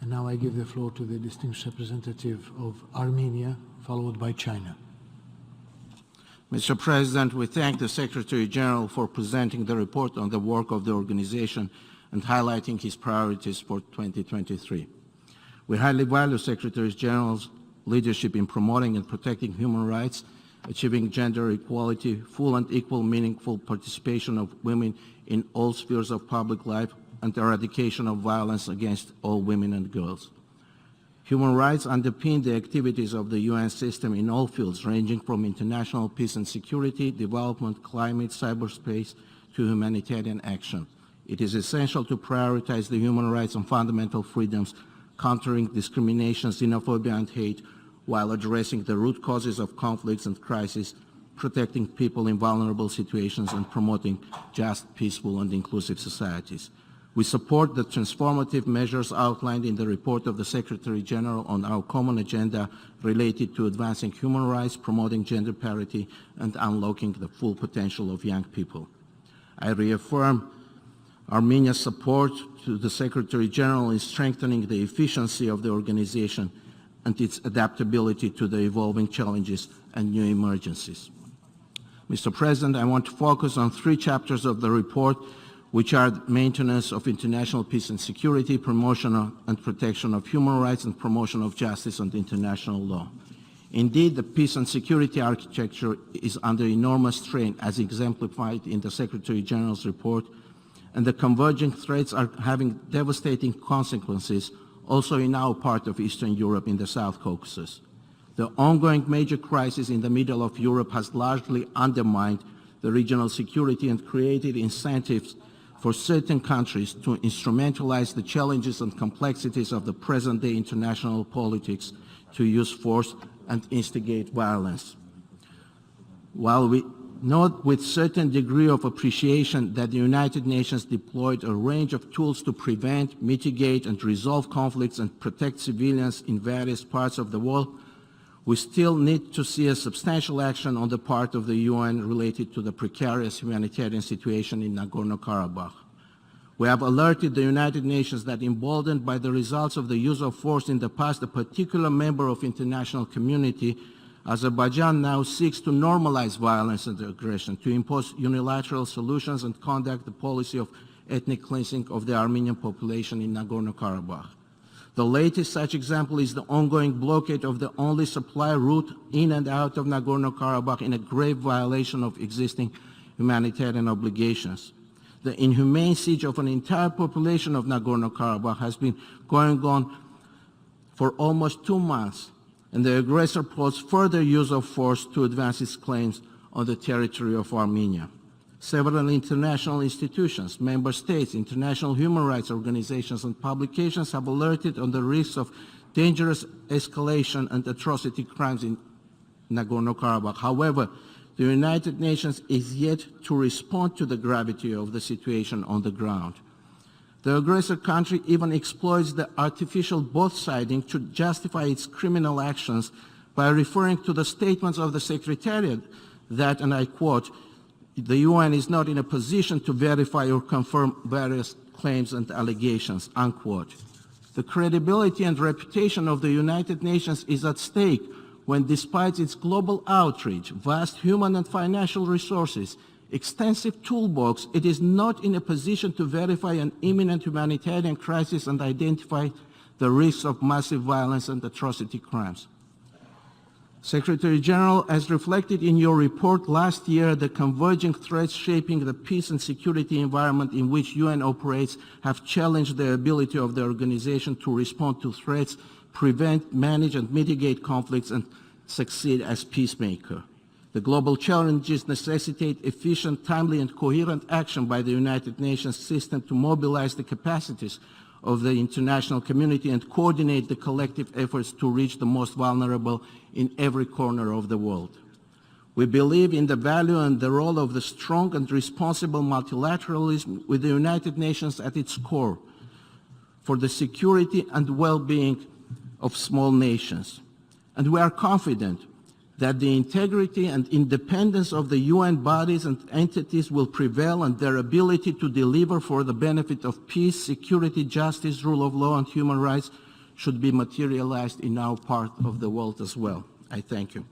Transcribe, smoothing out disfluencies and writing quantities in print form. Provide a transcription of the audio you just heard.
And now I give the floor to the distinguished representative of Armenia, followed by China. Mr. President, we thank the Secretary General for presenting the report on the work of the organization and highlighting his priorities for 2023. We highly value Secretary General's leadership in promoting and protecting human rights, achieving gender equality, full and equal meaningful participation of women in all spheres of public life, and eradication of violence against all women and girls. Human rights underpin the activities of the UN system in all fields, ranging from international peace and security, development, climate, cyberspace, to humanitarian action. It is essential to prioritize the human rights and fundamental freedoms, countering discrimination, xenophobia, and hate, while addressing the root causes of conflicts and crises, protecting people in vulnerable situations, and promoting just, peaceful, and inclusive societies. We support the transformative measures outlined in the report of the Secretary General on our common agenda related to advancing human rights, promoting gender parity, and unlocking the full potential of young people. I reaffirm Armenia's support to the Secretary General in strengthening the efficiency of the organization and its adaptability to the evolving challenges and new emergencies. Mr. President, I want to focus on 3 chapters of the report, which are maintenance of international peace and security, promotion and protection of human rights, and promotion of justice and international law. Indeed, the peace and security architecture is under enormous strain, as exemplified in the Secretary General's report, and the converging threats are having devastating consequences also in our part of Eastern Europe in the South Caucasus. The ongoing major crisis in the middle of Europe has largely undermined the regional security and created incentives for certain countries to instrumentalize the challenges and complexities of the present-day international politics to use force and instigate violence. While we note with certain degree of appreciation that the United Nations deployed a range of tools to prevent, mitigate, and resolve conflicts and protect civilians in various parts of the world, we still need to see a substantial action on the part of the UN related to the precarious humanitarian situation in Nagorno-Karabakh. We have alerted the United Nations that, emboldened by the results of the use of force in the past, a particular member of the international community, Azerbaijan, now seeks to normalize violence and aggression, to impose unilateral solutions and conduct the policy of ethnic cleansing of the Armenian population in Nagorno-Karabakh. The latest such example is the ongoing blockade of the only supply route in and out of Nagorno-Karabakh, in a grave violation of existing humanitarian obligations. The inhumane siege of an entire population of Nagorno-Karabakh has been going on for almost 2 months, and the aggressor plots further use of force to advance its claims on the territory of Armenia. Several international institutions, member states, international human rights organizations, and publications have alerted on the risks of dangerous escalation and atrocity crimes in Nagorno-Karabakh. However, the United Nations is yet to respond to the gravity of the situation on the ground. The aggressor country even exploits the artificial both-siding to justify its criminal actions by referring to the statements of the Secretariat that, and I quote, "The UN is not in a position to verify or confirm various claims and allegations," unquote. The credibility and reputation of the United Nations is at stake when, despite its global outreach, vast human and financial resources, extensive toolbox, it is not in a position to verify an imminent humanitarian crisis and identify the risks of massive violence and atrocity crimes. Secretary General, as reflected in your report last year, the converging threats shaping the peace and security environment in which UN operates have challenged the ability of the organization to respond to threats, prevent, manage, and mitigate conflicts, and succeed as peacemaker. The global challenges necessitate efficient, timely, and coherent action by the United Nations system to mobilize the capacities of the international community and coordinate the collective efforts to reach the most vulnerable in every corner of the world. We believe in the value and the role of the strong and responsible multilateralism with the United Nations at its core for the security and well-being of small nations. And we are confident that the integrity and independence of the UN bodies and entities will prevail, and their ability to deliver for the benefit of peace, security, justice, rule of law, and human rights should be materialized in our part of the world as well. I thank you.